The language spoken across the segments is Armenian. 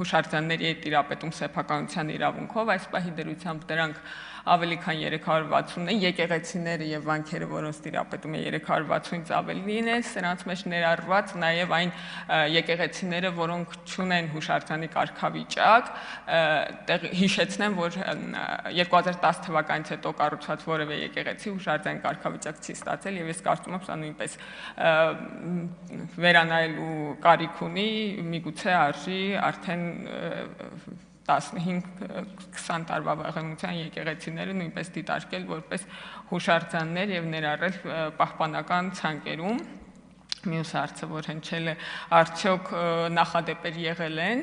հուշարձանների հետ տիրապետում սեփականության իրավունքով, այս պահի դրությամբ դրանք ավելի քան 360 են, եկեղեցիները եւ վանքերը, որոնց տիրապետում է 360-ից ավելին է, սրանց մեջ ներառված նաեւ այն եկեղեցիները, որոնք չունեն հուշարձանի կարգավիճակ, հիշեցնեմ, որ 2010 թվականից հետո կառուցված որևէ եկեղեցի հուշարձանի կարգավիճակ չի ստացել եւ ես կարծում եմ, սա նույնպես վերանայելու կարիք ունի, միգուցե արժի արդեն 15-20 տարվա վաղեմության եկեղեցիները նույնպես դիտարկել որպես հուշարձաններ եւ ներառել պահպանական ցանկերում։ Մյուս հարցը, որ հնչել է, արդյոք նախադեպեր եղել են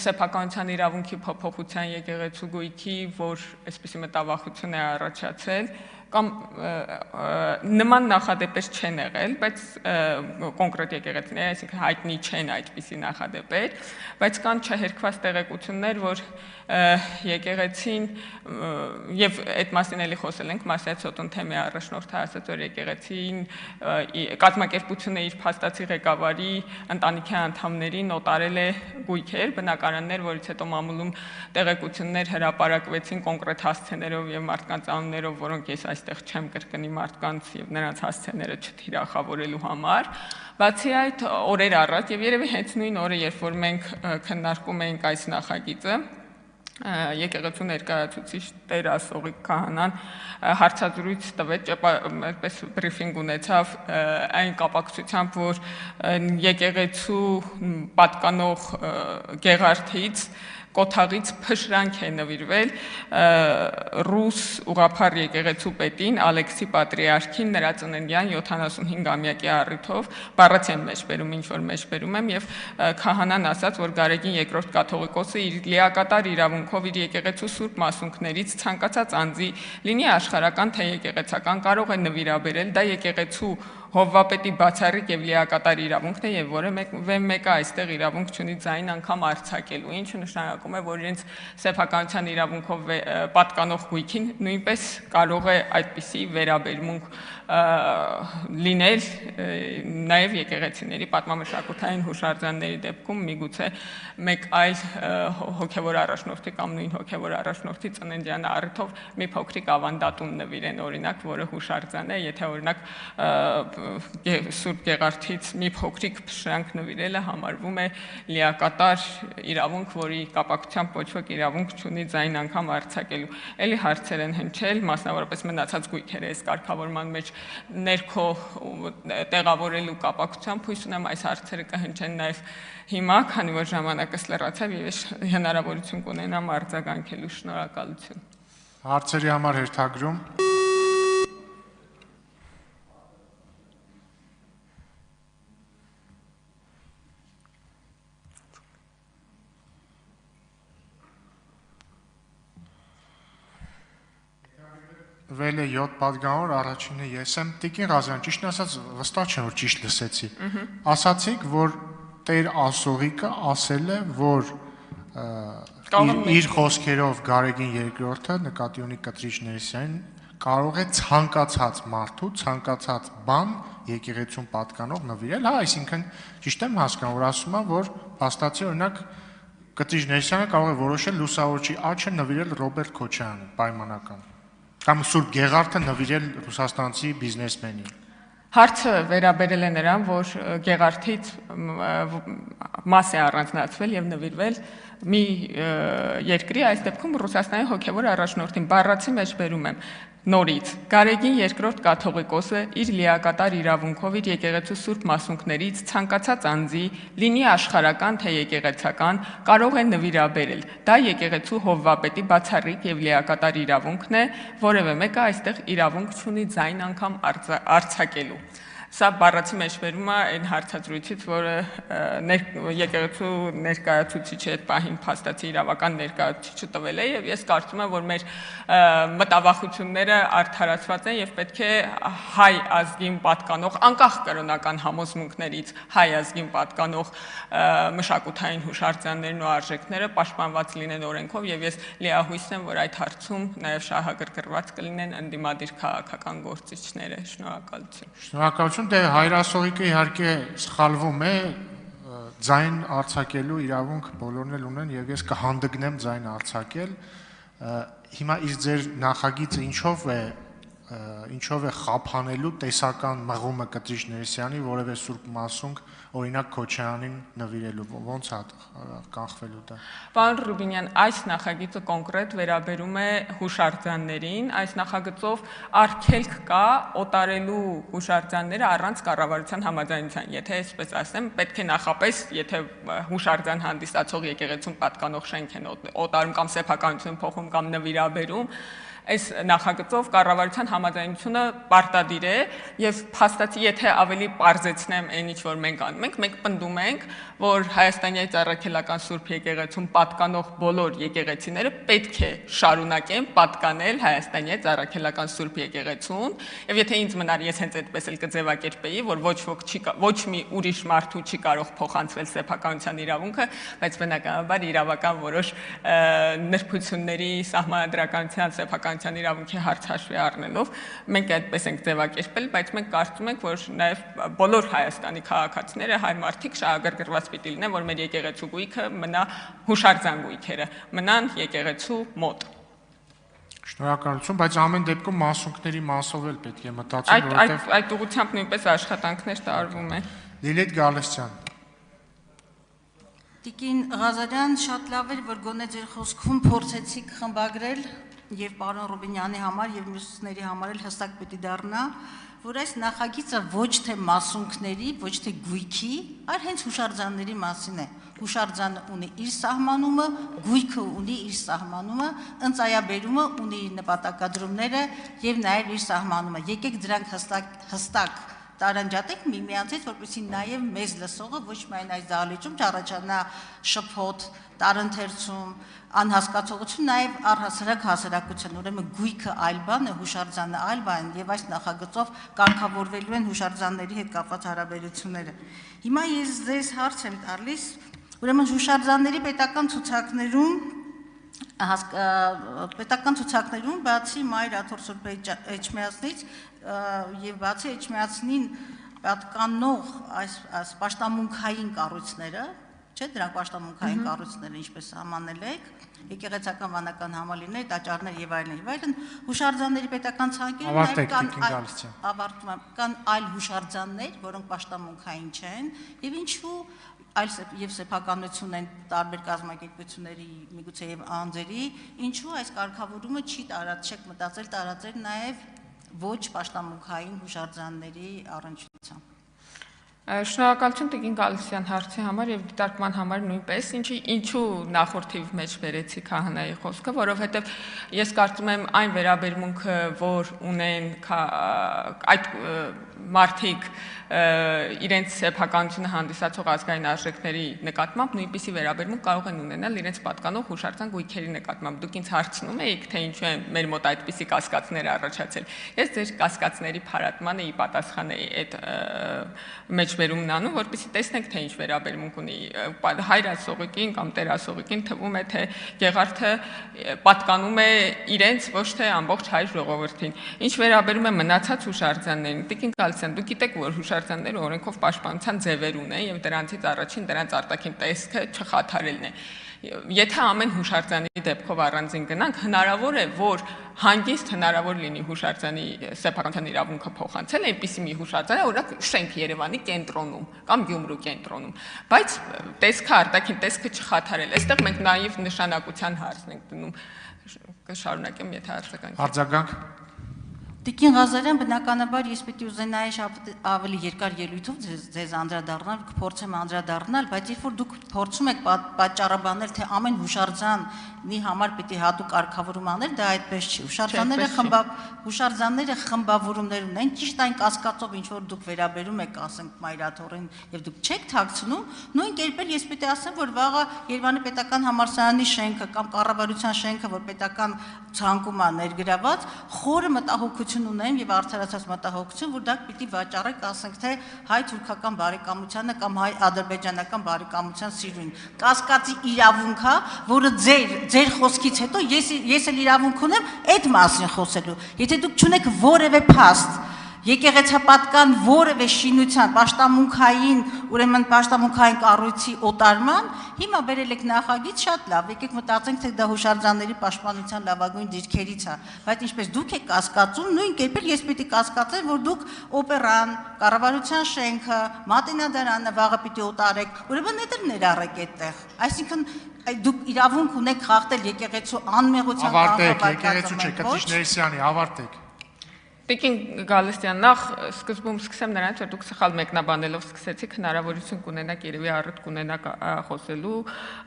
սեփականության իրավունքի փոփոխության եկեղեցու գույքի, որ այսպիսի մտավախություն է առաջացել, կամ նման նախադեպեր չեն եղել, բայց կոնկրետ եկեղեցիներ, այսինքն հայտնի չեն այդպիսի նախադեպեր, բայց կան չհերքված տեղեկություններ, որ եկեղեցին եւ այդ մասին էլի խոսել ենք, Մարսիա Սոտոնթեմի առաջնորդը ասաց, որ եկեղեցին կազմակերպությունը իր փաստացի ղեկավարի ընտանիքի անդամներին օտարել է գույքեր, բնակարաններ, որից հետո մամուլում տեղեկություններ հրապարակվեցին կոնկրետ հասցեներով եւ մարդկանց անուններով, որոնք ես այստեղ չեմ կրկնի մարդկանց եւ նրանց հասցեները չթիրախավորելու համար։ Բացի այդ, օրեր առաջ եւ երևի հենց նույն օրը, երբ որ մենք քննարկում էինք այս նախագիծը, եկեղեցու ներկայացուցիչ Տեր Ասողիկ քահանան հարցազրույց տվեց, այդպես բրիֆինգ ունեցավ այն կապակցությամբ, որ եկեղեցու պատկանող Գեղարդից կոթաղից փշրանք է նվիրվել ռուս ուղղափառ եկեղեցու պետին Ալեքսի պատրիարքին նրա ծննդյան 75-ամյակի առիթով, բառացի եմ մեջբերում, ինչ որ մեջբերում եմ, եւ քահանան ասաց, որ Գարեգին II կաթողիկոսը իր լիակատար իրավունքով իր եկեղեցու սուրբ մասունքներից ցանկացած անձի, լինի աշխարհական թե եկեղեցական, կարող է նվիրաբերել, դա եկեղեցու հովվապետի բացառիկ եւ լիակատար իրավունքն է եւ որևէ մեկը այստեղ իրավունք չունի ձայն անգամ արձակելու, ինչը նշանակում է, որ իրենց սեփականության իրավունքով պատկանող գույքին նույնպես կարող է այդպիսի վերաբերմունք լինել նաեւ եկեղեցիների պատմամշակութային հուշարձանների դեպքում, միգուցե մեկ այլ հոգեվոր առաջնորդի կամ նույն հոգեվոր առաջնորդի ծննդյան առիթով մի փոքրիկ ավանդատուն նվիրեն, օրինակ, որը հուշարձան է, եթե օրինակ Սուրբ Գեղարդից մի փոքրիկ փշրանք նվիրելը համարվում է լիակատար իրավունք, որի կապակցությամբ ոչ ոք իրավունք չունի ձայն անգամ արձակելու։ Էլի հարցեր են հնչել, մասնավորապես մնացած գույքերը այս կարգավորման մեջ ներքո տեղավորելու կապակցությամբ, հույս ունեմ այս հարցերը կհնչեն նաև հիմա, քանի որ ժամանակս լրացավ եւ ես հնարավորություն կունենամ արձագանքելու։ Շնորհակալություն։ Հարցերի համար հերթագրում։ Վելը 7 պատգամավոր, առաջինը ես եմ, Տիկին Ղազարյան, ճիշտն ասած վստահ չեմ, որ ճիշտ լսեցի։ Ասացիք, որ Տեր Ասողիկը ասել է, որ իր խոսքերով Գարեգին II, նկատի ունի Կտրիչ Ներսիանին, կարող է ցանկացած մարդու, ցանկացած բան եկեղեցուն պատկանող նվիրել, հա, այսինքն ճիշտ եմ հասկանում, որ ասում եմ, որ փաստացի օրինակ Կտրիչ Ներսյանը կարող է որոշել լուսավորչի աչքը նվիրել Ռոբերտ Քոչարյանին, պայմանական։ Կամ Սուրբ Գեղարդը նվիրել ռուսաստանցի բիզնեսմենին։ Հարցը վերաբերել է նրան, որ Գեղարդից մաս է առանձնացվել եւ նվիրվել մի երկրի, այս դեպքում Ռուսաստանի հոգեվոր առաջնորդին, բառացի մեջ բերում եմ նորից Գարեգին II կաթողիկոսը իր լիակատար իրավունքով իր եկեղեցու սուրբ մասունքներից ցանկացած անձի, լինի աշխարհական թե եկեղեցական, կարող է նվիրաբերել։ Դա եկեղեցու հովվապետի բացառիկ եւ լիակատար իրավունքն է, որևէ մեկը այստեղ իրավունք չունի ձայն անգամ արձակելու։ Սա բառացի մեջ բերում է այն հարցազրույցից, որը եկեղեցու ներկայացուցիչի այդ պահին փաստացի իրավական ներկայացուցիչը տվել է, եւ ես կարծում եմ, որ մեր մտավախությունները արդարացված են եւ պետք է հայ ազգին պատկանող, անկախ կրոնական համոզմունքներից հայ ազգին պատկանող մշակութային հուշարձաններն ու արժեքները պաշտպանված լինեն օրենքով, եւ ես լիահույս եմ, որ այդ հարցում նաեւ շահագրգռված կլինեն ընդդիմադիր քաղաքական գործիչները։ Շնորհակալություն։ Շնորհակալություն, դե Հայր Ասողիկը իհարկե սխալվում է, ձայն արձակելու իրավունք բոլորն էլ ունեն եւ ես կհանդգնեմ ձայն արձակել։ Հիմա իսկ ձեր նախագիծը ինչով է խափանելու տեսական մղումը Կտրիչ Ներսյանի որևէ Սուրբ Մասունք օրինակ Քոչարյանին նվիրելու, ոնց է կանխվելու դա։ Պարոն Ռուբինյան, այս նախագիծը կոնկրետ վերաբերում է հուշարձաններին, այս նախագծով արգելք կա օտարելու հուշարձանները առանց կառավարության համաձայնության, եթե այսպես ասեմ, պետք է նախապես, եթե հուշարձան հանդիսացող եկեղեցուն պատկանող շենք են օտարում կամ սեփականություն փոխում կամ նվիրաբերում, այս նախագծով կառավարության համաձայնությունը պարտադիր է եւ փաստացի եթե ավելի պարզեցնեմ այն ինչ որ մենք անում ենք, մենք պնդում ենք, որ Հայաստանի Ծառայքելական Սուրբ Եկեղեցում պատկանող բոլոր եկեղեցիները պետք է շարունակեն պատկանել Հայաստանի Ծառայքելական Սուրբ Եկեղեցուն եւ եթե ինձ մնար ես հենց այդպես էլ կձևակերպեի, որ ոչ մի ուրիշ մարդու չի կարող փոխանցվել սեփականության իրավունքը, բայց բնականաբար իրավական որոշ նրբությունների սահմանադրականության սեփականության իրավունքի հարց հաշվի առնելով մենք այդպես ենք ձևակերպել, բայց մենք կարծում ենք, որ նաև բոլոր Հայաստանի քաղաքացիները հայ մարդիկ շահագրգռված պիտի լինեն, որ մեր եկեղեցու գույքը մնա հուշարձան գույքերը, մնան եկեղեցու մոտ։ Շնորհակալություն, բայց ամեն դեպքում մասունքների մասով էլ պետք է մտածել, որովհետև այդ ուղղությամբ նույնպես աշխատանքներ տարվում են։ Լիլիթ Գալստյան։ Տիկին Ղազարյան, շատ լավ էր, որ գոնե ձեր խոսքում փորձեցիք խմբագրել եւ պարոն Ռուբինյանի համար եւ մյուսների համար էլ հստակ պետք է դառնա, որ այս նախագիծը ոչ թե մասունքների, ոչ թե գույքի, այլ հենց հուշարձանների մասին է։ Հուշարձանը ունի իր սահմանումը, գույքը ունի իր սահմանումը, ընծայաբերումը ունի իր նպատակադրումները եւ նաեւ իր սահմանումը։ Եկեք դրանք հստակ տարանջատենք միմյանցից, որպեսզի նաև մեզ լսողը ոչ միայն այս դահլիճում չառաջանա շփոթ, տարընթերցում, անհասկացողություն, նաև առհասարակ հասարակության, ուրեմն գույքը այլ բան է, հուշարձանը այլ բան եւ այս նախագծով կարգավորվելու են հուշարձանների հետ կապված հարաբերությունները։ Հիմա ես ձեզ հարց եմ տալիս, ուրեմն հուշարձանների պետական ցուցակներում բացի Մայր Աթոռ Էջմիածնից եւ բացի Էջմիածնին պատկանող այս պաշտամունքային կառույցները, չէ՞, դրանք պաշտամունքային կառույցներ են, ինչպես սահմանել եք, եկեղեցական վանական համալիրներ, տաճարներ եւ այլն, հուշարձանների պետական ցանկերում կան այլ հուշարձաններ, որոնք պաշտամունքային չեն եւ ինչու եւ սեփականություն են տարբեր կազմակերպությունների, միգուցե եւ անձերի, ինչու այս կարգավորումը չի չեք մտածել տարածել նաեւ ոչ պաշտամունքային հուշարձանների առնչությամբ։ Շնորհակալություն Տիկին Գալստյան հարցի համար եւ դիտարկման համար նույնպես, ինչու նախորդիվ մեջ բերեցի քահանայի խոսքը, որովհետեւ ես կարծում եմ այն վերաբերմունքը, որ ունեն այդ մարդիկ իրենց սեփականությունը հանդիսացող ազգային արժեքների նկատմամբ նույնպիսի վերաբերմունք կարող են ունենալ իրենց պատկանող հուշարձան գույքերի նկատմամբ։ Դուք ինձ հարցնում եք, թե ինչու են մեր մոտ այդպիսի կասկածներ առաջացել։ Ես ձեր կասկածների փարատմանը ի պատասխան էի այդ մեջբերումն անում, որպեսզի տեսնենք, թե ինչ վերաբերմունք ունի հայրասողիկին կամ տերասողիկին, թվում է, թե Գեղարդը պատկանում է իրենց ոչ թե ամբողջ հայ ժողովրդին։ Ինչ վերաբերում է մնացած հուշարձաններին, Տիկին Գալստյան, դուք գիտեք, որ հուշարձանները օրենքով պաշտպանության ձևեր ունեն եւ դրանցից առաջին դրանց արտաքին տեսքը չխաթարելն է։ Եթե ամեն հուշարձանի դեպքով առանձին գնանք, հնարավոր է, որ հանգիստ հնարավոր լինի հուշարձանի սեփականության իրավունքը փոխանցել այնպիսի մի հուշարձան, օրինակ շենք Երևանի կենտրոնում կամ Գյումրու կենտրոնում, բայց տեսքը արտաքին տեսքը չխաթարել։ Այստեղ մենք նաեւ նշանակության հարցն ենք դնում։ Կշարունակեմ, եթե արձագանք։ Արձագանք։ Տիկին Ղազարյան, բնականաբար ես պետք է ուզենայի շատ ավելի երկար ելույթով ձեզ անդրադառնալ, կփորձեմ անդրադառնալ, բայց երբ որ դուք փորձում եք պատճառաբանել, թե ամեն հուշարձանի համար պետք է հատուկ կարգավորում անել, դա այդպես չի։ Հուշարձանները խմբավորումներ ունեն, ճիշտ այն կասկածով, ինչ որ դուք վերաբերում եք, ասենք Մայր Աթոռին, եւ դուք չեք թաքցնում, նույն կերպ էլ ես պետք է ասեմ, որ վաղը Երևանի պետական համալսարանի շենքը կամ կառավարության շենքը, որ պետական ցանկում է ներգրաված, խորը մտահոգություն ունեմ եւ արդարացած մտահոգություն, որ դա պիտի վաճառեք, ասենք թե հայ-թուրքական բարեկամությանը կամ հայ-ադրբեջանական բարեկամության սիրուն։ Կասկածի իրավունք է, որը ձեր խոսքից հետո ես էլ իրավունք ունեմ այդ մասին խոսելու։ Եթե դուք չունեք որևէ փաստ եկեղեցապատկան որևէ շինության, պաշտամունքային, ուրեմն պաշտամունքային կառույցի օտարման, հիմա բերել եք նախագիծ շատ լավ, եկեք մտածենք, թե դա հուշարձանների պաշտպանության լավագույն դիրքերից է, բայց ինչպես դուք եք կասկածում, նույն կերպ ես պիտի կասկածեմ, որ դուք օպերան, կառավարության շենքը, մատենադարանը վաղը պիտի օտարեք, ուրեմն դա ներառեք այդտեղ, այսինքն դուք իրավունք ունեք խախտել եկեղեցու անմեղության եկեղեցու չէ, Կտիչ Ներսյանի, ավարտեք։ Տիկին Գալստյան, նախ սկզբում սկսեմ նրանից, որ դուք սխալ մեկնաբանելով սկսեցիք, հնարավորություն կունենաք երևի առիթ կունենաք խոսելու,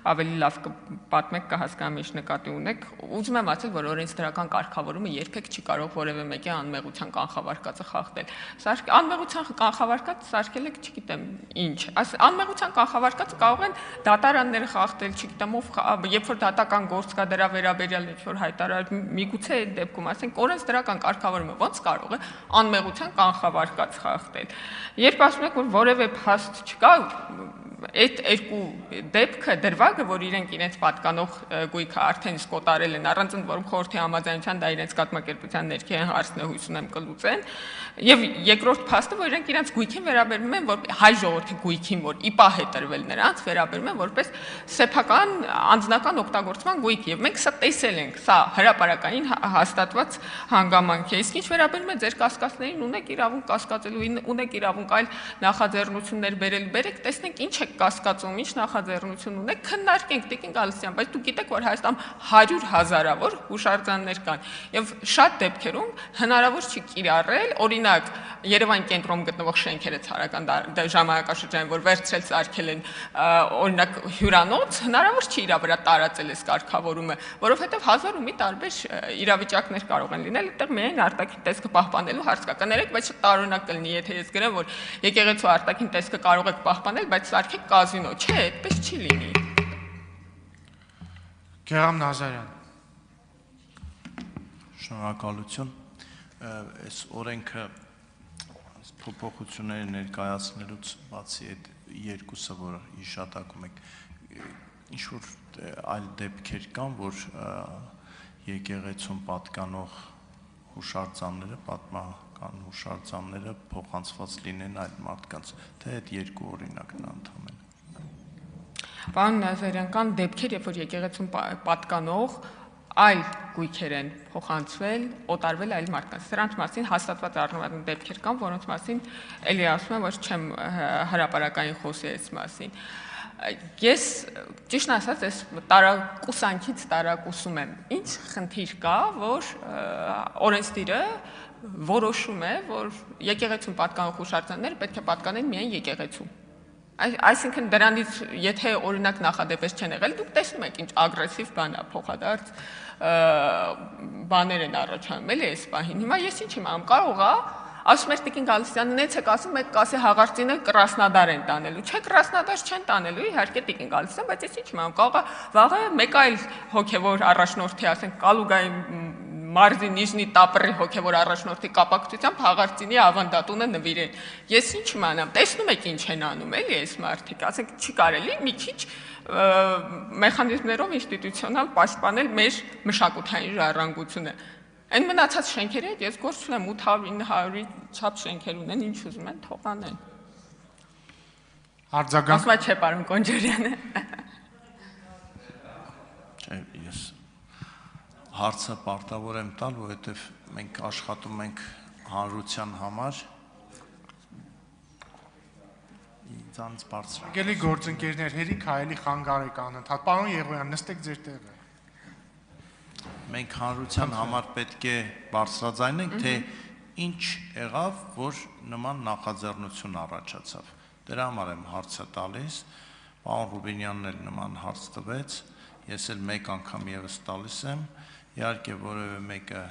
ավելի լավ կպատմեք, կհասկանամ ինչ նկատի ունեք։ Ուզում եմ ասել, որ օրենսդրական կարգավորումը երբեք չի կարող որևէ մեկի անմեղության կանխավարկածը խախտել։ Անմեղության կանխավարկած սարքել եք, չգիտեմ, ինչ։ Անմեղության կանխավարկածը կարող են դատարանները խախտել, չգիտեմ, երբ որ դատական գործ կա դրա վերաբերյալ ինչ-որ հայտարար, միգուցե այդ դեպքում, ասենք, օրենսդրական կարգավորումը ոնց կարող է անմեղության կանխավարկած խախտել։ Երբ ասում եք, որ որևէ փաստ չկա, այդ երկու դեպքը դրվագը, որ իրենք իրենց պատկանող գույքը արդեն իսկ կոտարել են, առանց ընդ որում խորհրդի համաձայնության դա իրենց կազմակերպության ներքին հարցն է, հույս ունեմ կլուծեն, եւ երկրորդ փաստը, որ իրենք իրենց գույքին վերաբերվում են, որ հայ ժողովրդի գույքին, որ իպահ է տրվել նրանց, վերաբերվում են որպես սեփական անձնական օգտագործման գույք, եւ մենք սա տեսել ենք, սա հրապարակային հաստատված հանգամանք է։ Իսկ ինչ վերաբերում է ձեր կասկածներին, ունեք իրավունք կասկածելու, ունեք իրավունք այլ նախաձեռնություններ բերեք, տեսնենք ինչ եք կասկածում, ինչ նախաձեռնություն ունեք, քննարկենք, Տիկին Գալստյան, բայց դուք գիտեք, որ Հայաստանում 100,000-ավոր հուշարձաններ կան, եւ շատ դեպքերում հնարավոր չի կիրառել, օրինակ Երևան կենտրոնում գտնվող շենքերը ցարական ժամանակաշրջանին, որ վերցրել սարքել են, օրինակ հյուրանոց, հնարավոր չի իր վրա տարածել այս կարգավորումը, որովհետեւ 1000 ու մի տարբեր իրավիճակներ կարող են լինել, այդտեղ միայն արտաքին տեսքը պահպանելու հարց կա։ Կներեք, բայց շատ տարօրինակ կլինի, եթե ես գրեմ, որ եկեղեցու արտաքին տեսքը կարող եք պահպանել, բայց սարքեք կազինո, չէ, այդպես չի լինի։ Գերամ Նազարյան։ Շնորհակալություն։ Այս օրենքը փոփոխությունները ներկայացնելուց բացի այդ երկուսը, որ հիշատակում եք, ինչ որ այլ դեպքեր կան, որ եկեղեցուն պատկանող հուշարձանները, պատմական հուշարձանները փոխանցված լինեն այլ մարդկանց, թե այդ երկու օրինակն ընդհանրեն։ Պարոն Նազարյան, կան դեպքեր, երբ որ եկեղեցուն պատկանող այլ գույքեր են փոխանցվել, օտարվել այլ մարդկանց։ Սրանց մասին հաստատված առնվազն դեպքեր կան, որոնց մասին էլի ասում եմ, որ չեմ հրապարակային խոսի այս մասին։ Ես ճիշտն ասած, այս տարակուսանքից տարակուսում եմ։ Ինչ խնդիր կա, որ օրենսդիրը որոշում է, որ եկեղեցուն պատկանող հուշարձանները պետք է պատկանեն միայն եկեղեցու։ Այսինքն դրանից, եթե օրինակ նախադեպեր չեն եղել, դուք տեսնում եք ինչ ագրեսիվ բան է, փոխադարձ բաներ են առաջանում, էլի այս պահին։ Հիմա ես ինչ իմամ, կարող է, ասում եք Տիկին Գալստյան, նենց եք ասում, մեկ կասի հաղարծինը Կրասնոդար են տանելու, չէ, Կրասնոդար չեն տանելու, իհարկե Տիկին Գալստյան, բայց ես ինչ իմամ, կարող է վաղը մեկ այլ հոգևոր առաջնորդի, ասենք Կալուգայի մարզի Նիժնի Տապրի հոգևոր առաջնորդի կապակցությամբ հաղարծինի ավանդատունը նվիրեն։ Ես ինչ իմանամ, տեսնում եք ինչ են անում, էլի այս մարդիկ, ասենք չի կարելի մի քիչ մեխանիզմներով ինստիտուցիոնալ պաշտպանել մեր մշակութային ժառանգությունը։ Այն մնացած շենքերը ես գործ չունեմ 800-900-ի չափ շենքեր ունեն, ինչ ուզում են թող անեն։ Արձագանք։ Ասում չէ, պարոն Կոնջարյանը։ Չէ, ես հարցը պարտավոր եմ տալ, որովհետև մենք աշխատում ենք հանրության համար։ Ինձանից բարձր։ Եկելի գործընկերներ, հերիք հայելի խանգարեք անընդհատ։ Պարոն Եղոյան, նստեք ձեր տեղը։ Մենք հանրության համար պետք է բարձրաձայնենք, թե ինչ եղավ, որ նման նախաձեռնություն առաջացավ։ Դրա համար եմ հարցը տալիս, պարոն Ռուբինյանն էլ նման հարց տվեց, ես էլ մեկ անգամ եւս տալիս եմ, իհարկե որևէ մեկը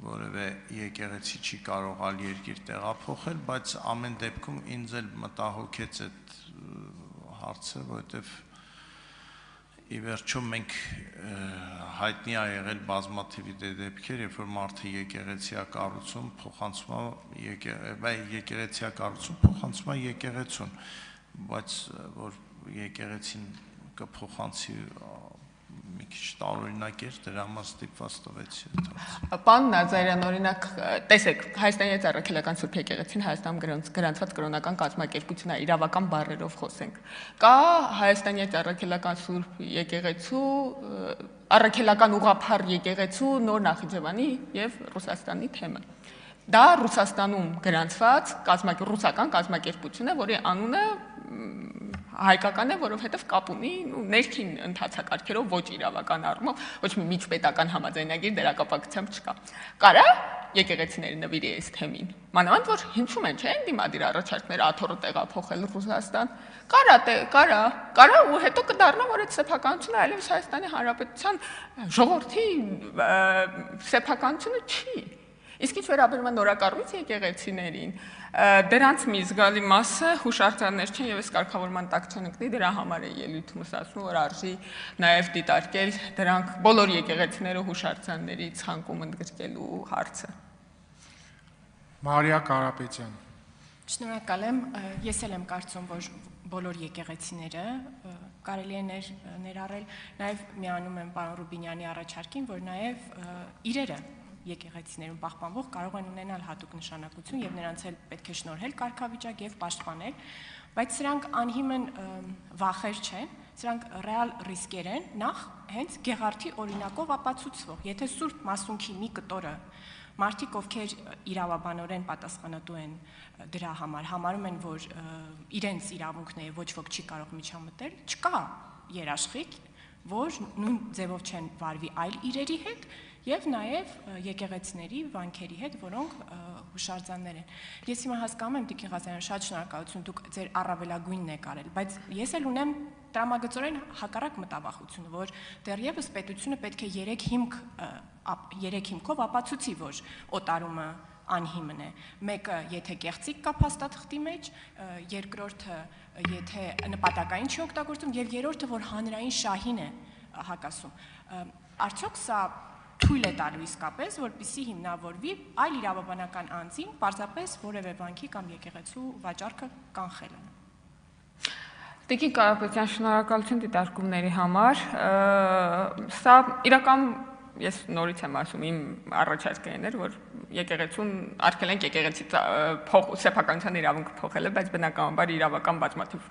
որևէ եկեղեցի չի կարող այլ երկիր տեղափոխել, բայց ամեն դեպքում ինձ էլ մտահոգեց այդ հարցը, որովհետև ի վերջո մենք հայտնի է եղել բազմաթիվ դեպքեր, երբ որ մարդը եկեղեցիա կառուցում փոխանցում եկեղեցիա կառուցում փոխանցում է եկեղեցուն, բայց որ եկեղեցին կփոխանցի մի քիչ տարօրինակ էր, դրա համար ստիպված տվեցի այդ հարցը։ Պարոն Նազարյան, օրինակ, տեսեք, Հայաստանի Ծառայական Սուրբ Եկեղեցին Հայաստանում գրանցված կրոնական կազմակերպություն է, իրավական բառերով խոսենք։ Կա Հայաստանի Ծառայական Սուրբ Եկեղեցու, առաքելական ուղղափառ եկեղեցու նոր Նախիջևանի եւ Ռուսաստանի թեմը։ Դա Ռուսաստանում գրանցված ռուսական կազմակերպություն է, որի անունը հայկական է, որովհետև կապ ունի ներքին ընթացակարգերով, ոչ իրավական առումով, ոչ մի միջպետական համաձայնագիր դրա կապակցությամբ չկա։ Կարա եկեղեցիների նվիրի այս թեմին։ Մանավանդ որ հնչում են, չէ՞, դիմադիր առաջարկներ աթոռը տեղափոխել Ռուսաստան։ Կարա ու հետո կդառնա, որ այդ սեփականությունը այլևս Հայաստանի Հանրապետության ժողովրդի սեփականությունը չի։ Իսկ ինչ վերաբերում է նորակառույց եկեղեցիներին, դրանց մի զգալի մասը հուշարձաններ չեն եւ այս կարգավորման տակ չեն ընկնի, դրա համար է ելույթումս ասում, որ արժի նաեւ դիտարկել դրանք բոլոր եկեղեցիները հուշարձանների ցանկում ընդգրկելու հարցը։ Մարիա Կարապետյան։ Շնորհակալ եմ, ես էլ եմ կարծում, որ բոլոր եկեղեցիները կարելի է ներառել, նաեւ միանում եմ պարոն Ռուբինյանի առաջարկին, որ նաեւ իրերը եկեղեցիներում պահպանվող կարող են ունենալ հատուկ նշանակություն եւ նրանց էլ պետք է շնորհել կարգավիճակ եւ պաշտպանել, բայց սրանք անհիմն վախեր չեն, սրանք ռեալ ռիսկեր են, նախ հենց Գեղարդի օրինակով ապացուցվող, եթե Սուրբ Մասունքի մի կտորը մարդիկ, ովքեր իրավաբանորեն պատասխանատու են դրա համար, համարում են, որ իրենց իրավունքն է, ոչ ոք չի կարող միջամտել, չկա երաշխիք, որ նույն ձևով չեն վարվի այլ իրերի հետ եւ նաեւ եկեղեցիների, վանքերի հետ, որոնք հուշարձաններ են։ Ես հիմա հասկանում եմ Տիկին Ղազարյան, շատ շնորհակալություն, դուք ձեր առավելագույնն եք արել, բայց ես էլ ունեմ տրամագծորեն հակառակ մտավախությունը, որ դեռևս պետությունը պետք է 3 հիմքով ապացուցի, որ օտարումը անհիմն է։ Մեկը, եթե կեղծիք կա փաստաթղթի մեջ, երկրորդը, եթե նպատակային չի օգտագործում, եւ երրորդը, որ հանրային շահին է հակասում։ Արդյոք սա թույլ է տալու իսկապես, որպեսզի հիմնավորվի այլ իրավաբանական անձին պարզապես որևէ վանքի կամ եկեղեցու վաճառքը կանխելը։ Տիկին Կարապետյան, շնորհակալություն դիտարկումների համար։ Սա իրական ես նորից եմ ասում, իմ առաջարկն էր, որ եկեղեցուն արգելենք եկեղեցի սեփականության իրավունքը փոխելը, բայց բնականաբար իրավական բազմաթիվ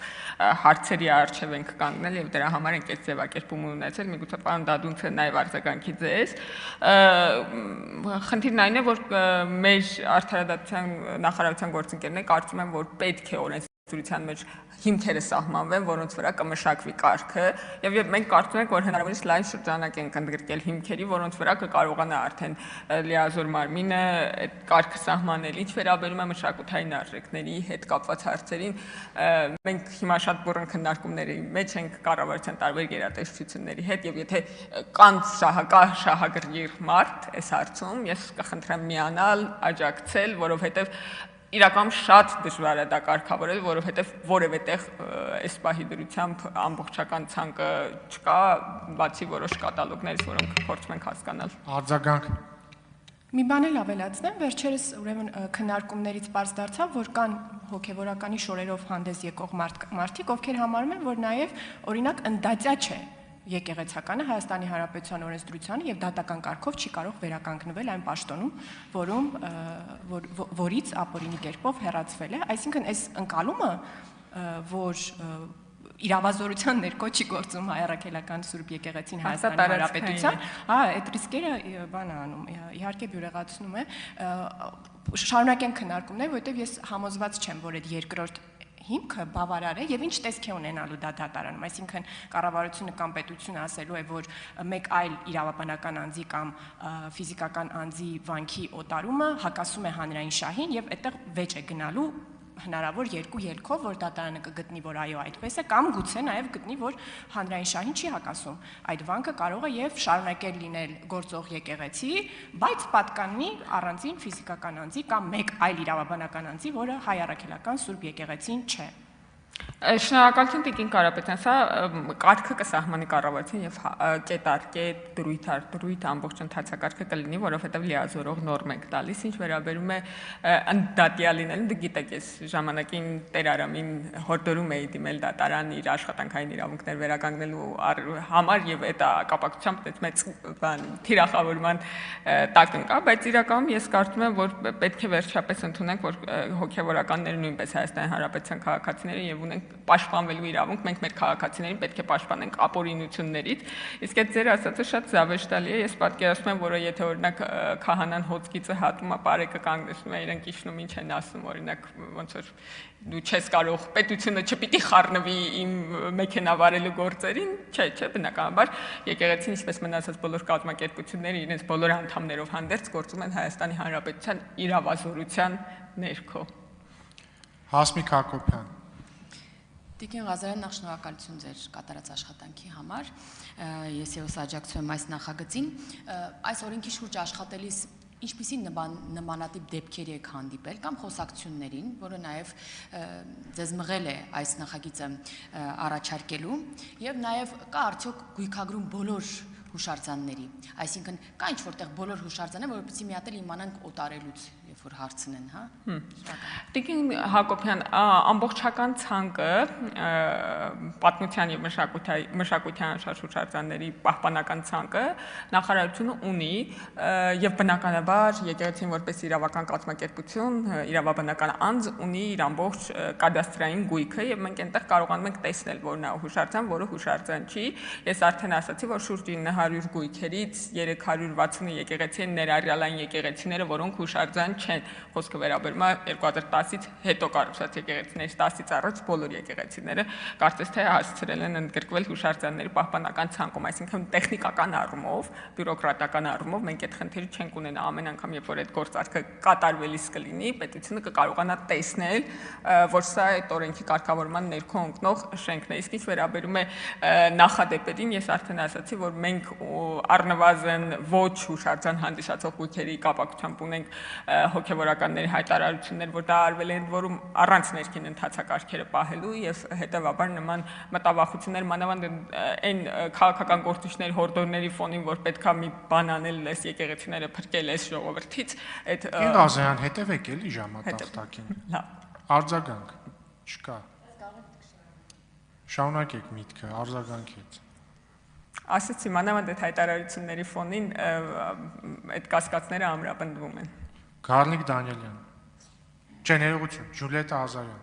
հարցերի առջև ենք կանգնել եւ դրա համար ենք այս ձևակերպումը ունեցել։ Միգուցե պարոն Դադունցը նաեւ արձագանքի ձեզ։ Խնդիրն այն է, որ մեր արդարադատության նախարարության գործընկերները կարծում են, որ պետք է օրենսդրության մեջ հիմքերը սահմանվեն, որոնց վրա կմշակվի կարգը, եւ մենք կարծում ենք, որ հնարավորինս լայն շրջանակ ենք ընդգրկել հիմքերի, որոնց վրա կկարողանա արդեն լիազոր մարմինը այդ կարգը սահմանել։ Ինչ վերաբերում է մշակութային արժեքների հետ կապված հարցերին, մենք հիմա շատ բուռն քննարկումների մեջ ենք կառավարության տարբեր գերատեսչությունների հետ, եւ եթե կան շահագրգիռ մարդ այս հարցում, ես կխնդրեմ միանալ, աջակցել, որովհետեւ իրական շատ դժվար է դա կարգավորել, որովհետև որևէ տեղ այս պահի դրությամբ ամբողջական ցանկը չկա, բացի որոշ կատալոգներից, որոնք փորձում ենք հասկանալ։ Արձագանք։ Մի բան էլ ավելացնեմ, վերջերս ուրեմն քննարկումներից պարզ դարձավ, որ կան հոգևորականի շորերով հանդես եկող մարդիկ, ովքեր համարում են, որ նաև օրինակ ընդդատյա չէ եկեղեցականը Հայաստանի Հանրապետության օրենսդրությանը եւ դատական կարգով չի կարող վերականգնվել այն պաշտոնում, որից ապօրինի կերպով հեռացվել է, այսինքն այս ընկալումը, որ իրավազորության ներքո չի գործում հայ առաքելական Սուրբ Եկեղեցին Հայաստանի Հանրապետության, այդ ռիսկերը բան է անում, իհարկե բյուրեղացնում է, շարունակենք քննարկումներ, որովհետեւ ես համոզված չեմ, որ այդ երկրորդ հիմքը բավարար է եւ ինչ տեսք է ունենալու դա դատարանում, այսինքն կառավարությունը կամ պետությունը ասելու է, որ մեկ այլ իրավաբանական անձի կամ ֆիզիկական անձի վանքի օտարումը հակասում է հանրային շահին եւ այդտեղ վեճ է գնալու հնարավոր երկու ելքով, որ դատարանը կգտնի, որ այո, այդպես է, կամ գուցե նաև գտնի, որ հանրային շահին չի հակասում։ Այդ վանքը կարող է եւ շարունակել լինել գործող եկեղեցի, բայց պատկանի առանձին ֆիզիկական անձի կամ մեկ այլ իրավաբանական անձի, որը հայ առաքելական Սուրբ Եկեղեցին չէ։ Շնորհակալություն Տիկին Կարապետյան, սա կարգը կսահմանի կառավարության եւ կետարկետ, դրույթ ամբողջ ընթացակարգը կլինի, որովհետեւ լիազորող նորմ ենք տալիս, ինչ վերաբերում է ընդդատյալ լինելուն, դուք գիտեք, ես ժամանակին Տեր Արամին հորդորում էի դիմել դատարան իր աշխատանքային իրավունքներ վերականգնելու համար եւ այդ կապակցությամբ այդպես մեծ թիրախավորման տակ ընկա, բայց իրականում ես կարծում եմ, որ պետք է վերջապես ընդունենք, որ հոգեվորականները նույնպես Հայաստանի Հանրապետության քաղաքացիները եւ ունենք պաշտպանվելու իրավունք, մենք մեր քաղաքացիներին պետք է պաշտպանենք ապօրինություններից, իսկ այդ ձեր ասածը շատ զավեշտալի է, ես պատկերացնում եմ, որ եթե օրինակ քահանան հոծկիծը հատում է, բարեկը կանգնեցնում է, իրենք իջնում ինչ են ասում, օրինակ ոնց որ դու չես կարող, պետությունը չպիտի խառնվի իմ մեքենա վարելու գործերին, չէ, բնականաբար եկեղեցին ինչպես մնացած բոլոր կազմակերպությունները իրենց բոլոր անդամներով հանդերձ գործում են Հայաստանի Հանրապետության իրավազորության ներքո։ Հասմիկ Հակոբյան։ Տիկին Ղազարյան, նախ շնորհակալություն ձեր կատարած աշխատանքի համար։ Ես եւս աջակցում եմ այս նախագծին։ Այս օրենքի շուրջ աշխատելիս ինչպիսի նմանատիպ դեպքեր եք հանդիպել կամ խոսակցություններին, որը նաև ձեզ մղել է այս նախագիծը առաջարկելու, եւ նաև կա արդյոք գույքագրում բոլոր հուշարձանների, այսինքն կա ինչ որտեղ բոլոր հուշարձանները, որովհետեւ մի հատ էլ իմանանք օտարելուց, երբ որ հարցնեն, հա։ Տիկին Հակոբյան, ամբողջական ցանկը պատմության եւ մշակութային հուշարձանների պահպանական ցանկը նախարարությունը ունի եւ բնականաբար եկեղեցին որպես իրավական կազմակերպություն, իրավաբանական անձ ունի իր ամբողջ կադաստրային գույքը եւ մենք այնտեղ կարողանում ենք տեսնել, որ նա հուշարձան, որը հուշարձան չի։ Ես արդեն ասացի, որ շուրջ 900 գույքերից 360-ը եկեղեցի են, ներառյալ այն եկեղեցիները, որոնք հուշարձան չեն։ Խոսքը վերաբերում է 2010-ից հետո կառուցված եկեղեցիներից, 10-ից առաջ բոլոր եկեղեցիները կարծես թե հասցրել են ընդգրկվել հուշարձանների պահպանական ցանկում, այսինքն տեխնիկական առումով, բյուրոկրատական առումով մենք այդ խնդիրը չենք ունենա ամեն անգամ, երբ որ այդ գործարքը կատարվելիս կլինի, պետությունը կկարողանա տեսնել, որ սա այդ օրենքի կարգավորման ներքո ընկնող շենքն է։ Իսկ ինչ վերաբերում է նախադեպերին, ես արդեն ասացի, որ մենք առնվազն ոչ հուշարձան հանդիսացող գույքերի կապակցությամբ ունենք հոգեվորականների հայտարարություններ, որ դա արվել է ընդ որում առանց ներքին ընթացակարգերը պահելու եւ հետեւաբար նման մտավախություններ մանավանդ այն քաղաքական գործիչների հորդորների ֆոնին, որ պետքա մի բան անել, լես եկեղեցիները փրկել էս ժողովրդից, այդ Ղազարյան, հետևեք էլի ժամատախտակին։ Լավ։ Արձագանք չկա։ Շարունակեք միտքը, արձագանքից։ Ասացի, մանավանդ այդ հայտարարությունների ֆոնին այդ կասկածները ամրապնդվում են։ Գառնիկ Դանիելյան։ Ջներողություն, Ջուլիետա Ազարյան։